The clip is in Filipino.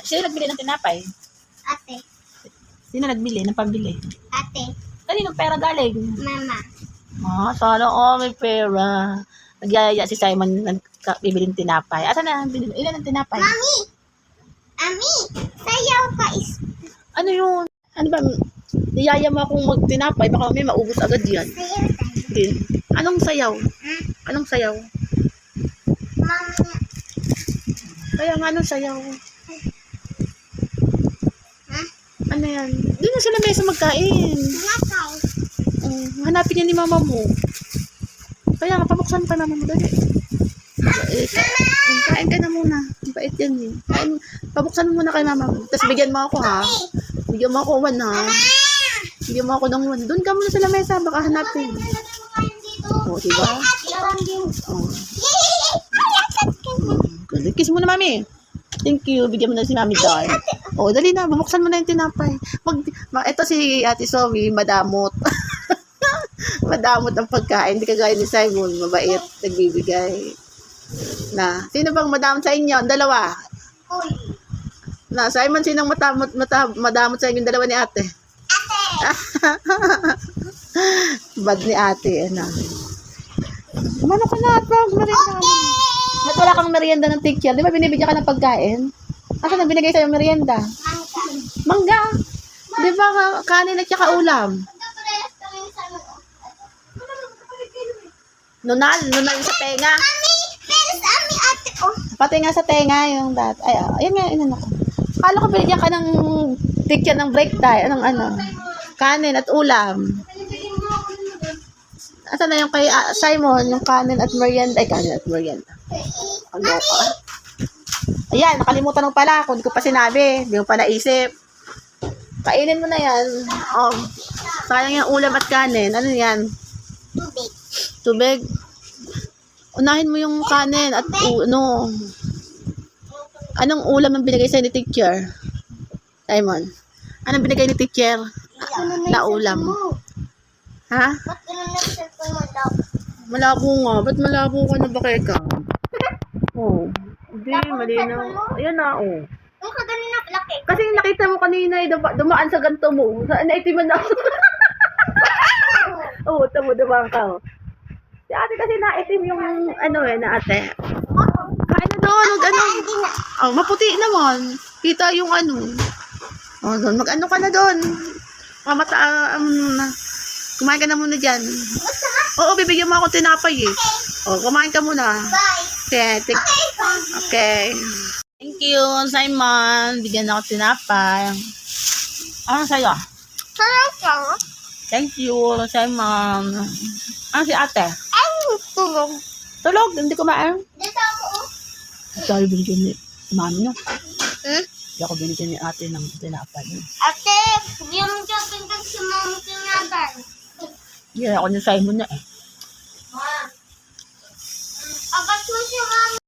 Sino nagbili ng tinapay? Ate. Sino nagbili ng pambili? Ate. Kaninong pera galing? Mama. Sana may pera. Nagyayaya si Simon bibili ng tinapay. Asan na? Ilan ang tinapay? Mami! Ami! Sayaw ka is... Ano yun? Ano ba? Niyaya mo akong magtinapay. Baka may maubos agad yan. Sayaw tayo. Din. Anong sayaw? Ha? Anong sayaw? Mami. Kaya nga anong sayaw? Ha? Ano yan? Doon na sila mesa magkain. Nakay. Hanapin niya ni mama mo. Kaya nga, pabuksan pa naman mo dali. Kain ka na muna. Bait yan eh. Pabuksan mo muna kay mama mo. Tapos bigyan mo ako ha. Bigyan mo ako 1 ha. Bigyan mo ako ng 1. Doon ka muna sa lamesa. Baka hanapin. O, diba? O. Kiss mo na mami. Thank you. Bigyan mo na si mami doon. O, dali na. Bubuksan mo na yung tinapay. Ito si Ate Zoe, madamot. Madamot ang pagkain. Hindi kagaya ni Simon. Mabait. Nagbibigay. Na. Sino bang madamot sa inyo? Ang dalawa. Uy. Na, Simon, sinong madamot sa inyo? Yung dalawa ni ate. Bad ni ate. Ano? Kumano ka na at merienda. Ba't wala kang merienda ng teacher? Di ba binibigyan ka ng pagkain? Asan ang binigay sa'yo merienda? Mangga. Di ba kanin at saka ulam? Nunal sa tenga. Mami! Pero sa ami ate ko. Pati nga sa tenga yung Ay, ayun nga, inano ko. Kala ko binigyan ka ng teacher ng break time. Anong kanin at ulam. Asan na yung kay Simon, yung kanin at merienda. Ay, kanin at merienda. Ano ka? Ayan, nakalimutan mo pala. Kung di ko pa sinabi, di ko pa naisip. Kainin mo na yan. Oh, sayang yung ulam at kanin. Ano yan? Tubig. Tubig. Unahin mo yung kanin at ano. Anong ulam ang binigay sa'yo ni teacher? Simon. Anong binigay ni teacher? Na ulam. Ha? Ba't ganun na cellphone mo daw? Malabo nga. Ba't malabo ka na ba ka? Oh. Hindi, malinaw. Ayan na, oh. Yung kaganin na laki. Kasi nakita mo kanina, dumaan sa ganito mo. Naitiman na ako. Oo, dumaan ka. Oh. Si ate kasi naitim yung na ate. Kain na doon, Oh, maputi naman. Kita yung Oh, doon, mag-ano ka na doon. Kumain ka na muna dyan. Oo, bibigyan mo ako tinapay eh. Oh, kumain ka muna. Bye. Okay. Thank you, Simon. Bigyan ako tinapay. Ano sa'yo? Sarap ka? Thank you, Simon. Ano si ate? Ay, tulog. Tulog, hindi kumain. Dito ako. Ito binigyan ni mami niya. Hmm? Hindi ako binigyan ni ate ng tinapay. Ate, hindi mo siya pinag si mami tinapay. Hindi ako ni Simon na eh.